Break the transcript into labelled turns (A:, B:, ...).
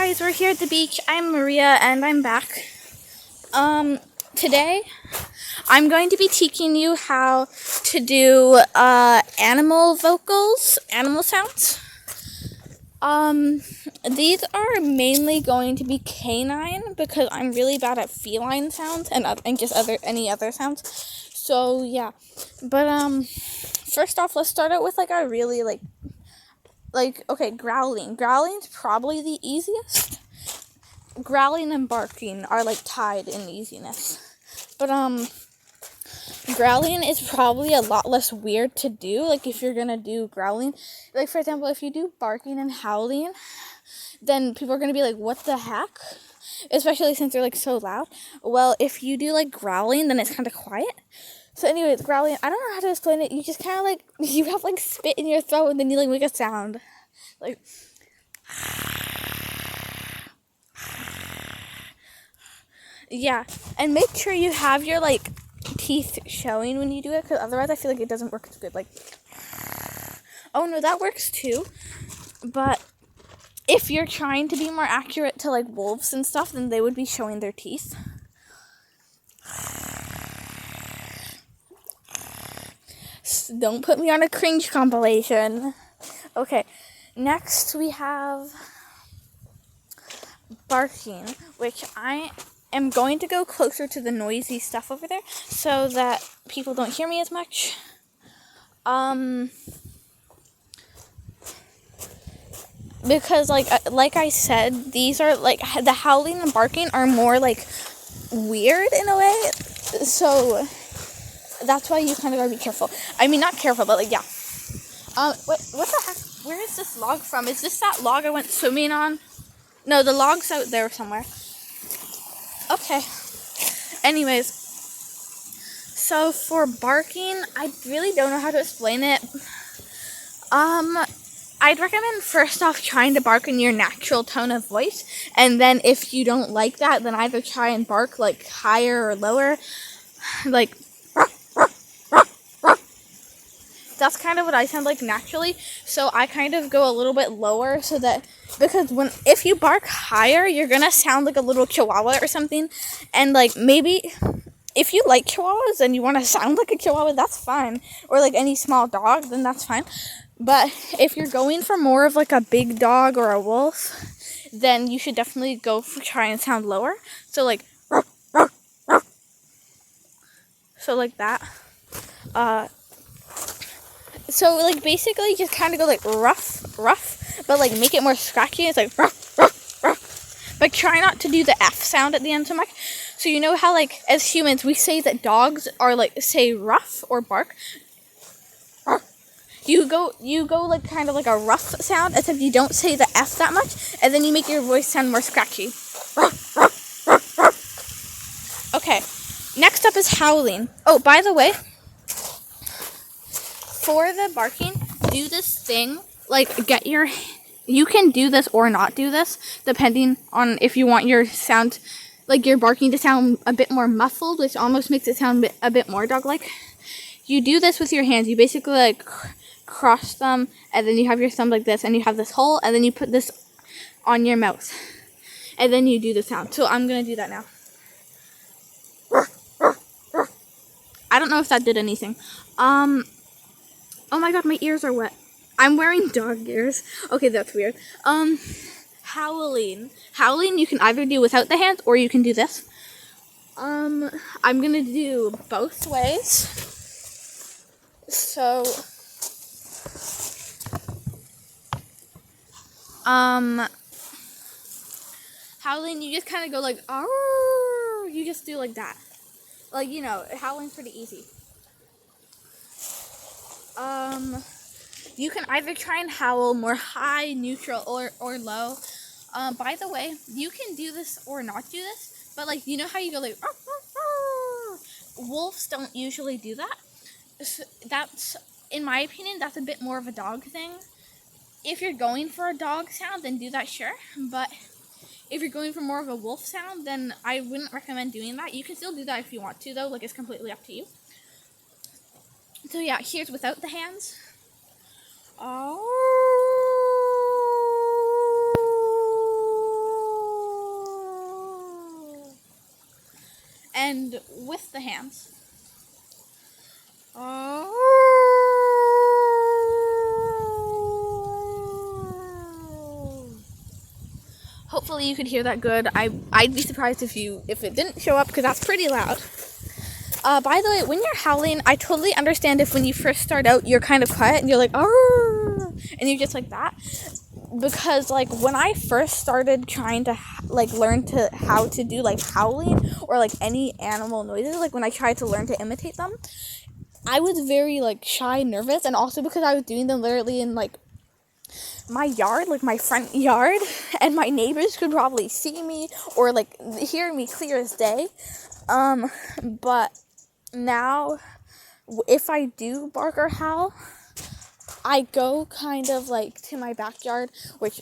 A: Guys, we're here at the beach. I'm Maria and I'm back. Today I'm going to be teaching you how to do animal vocals, animal sounds. These are mainly going to be canine because I'm really bad at feline sounds and just any other sounds. So yeah, but first off, let's start out with like a really okay, growling. Growling's probably the easiest. Growling and barking are like tied in easiness. But growling is probably a lot less weird to do. Like if you're gonna do growling, like for example, if you do barking and howling, then people are gonna be like, what the heck? Especially since they're like so loud. Well, if you do like growling, then it's kind of quiet. So anyways, growling, I don't know how to explain it. You just kind of like, you have like spit in your throat and then you like make a sound. Like, yeah. And make sure you have your like teeth showing when you do it, because otherwise I feel like it doesn't work as good. Like, oh no, that works too. But if you're trying to be more accurate to like wolves and stuff, then they would be showing their teeth. Don't put me on a cringe compilation. Okay, next we have barking, which I am going to go closer to the noisy stuff over there so that people don't hear me as much. Because like I said, these are like the howling and barking are more like weird in a way, so that's why you kind of gotta be careful. I mean, not careful, but like, yeah. What the heck? Where is this log from? Is this that log I went swimming on? No, the log's out there somewhere. Okay. Anyways, so for barking, I really don't know how to explain it. I'd recommend first off trying to bark in your natural tone of voice, and then if you don't like that, then either try and bark like higher or lower, like that's kind of what I sound like naturally. So I kind of go a little bit lower so that, because if you bark higher, you're gonna sound like a little chihuahua or something. And like maybe if you like chihuahuas and you want to sound like a chihuahua, that's fine. Or like any small dog, then that's fine. But if you're going for more of like a big dog or a wolf, then you should definitely try and sound lower. So like that. So, like, basically, just kind of go, like, rough, but, like, make it more scratchy. It's like, rough. But try not to do the F sound at the end so much. So, you know how, like, as humans, we say that dogs are, like, say rough or bark? You go, like, kind of like a rough sound, except you don't say the F that much, and then you make your voice sound more scratchy. Okay, next up is howling. Oh, by the way, for the barking, do this thing, like you can do this or not do this, depending on if you want your sound, like your barking to sound a bit more muffled, which almost makes it sound a bit more dog-like. You do this with your hands. You basically like cross them, and then you have your thumb like this, and you have this hole, and then you put this on your mouth, and then you do the sound. So I'm going to do that now. I don't know if that did anything. Oh my god, my ears are wet. I'm wearing dog ears. Okay, that's weird. Howling. Howling you can either do without the hands or you can do this. I'm gonna do both ways. So, howling, you just kind of go like, oh, you just do like that. Like, you know, howling's pretty easy. You can either try and howl more high, neutral, or low. By the way, you can do this or not do this, but like, you know how you go like, arr, arr, arr. Wolves don't usually do that. So that's, in my opinion, that's a bit more of a dog thing. If you're going for a dog sound, then do that, sure. But if you're going for more of a wolf sound, then I wouldn't recommend doing that. You can still do that if you want to, though. Like, it's completely up to you. So yeah, here's without the hands. Oh. and with the hands. Hopefully you could hear that good. I'd be surprised if it didn't show up, because that's pretty loud. By the way, when you're howling, I totally understand if when you first start out you're kind of quiet and you're like, "Arr!" and you're just like that. Because like when I first started trying to learn how to do like howling or like any animal noises, like when I tried to learn to imitate them, I was very like shy, nervous, and also because I was doing them literally in like my yard, like my front yard, and my neighbors could probably see me or like hear me clear as day. But now if I do bark or howl, I go kind of like to my backyard, which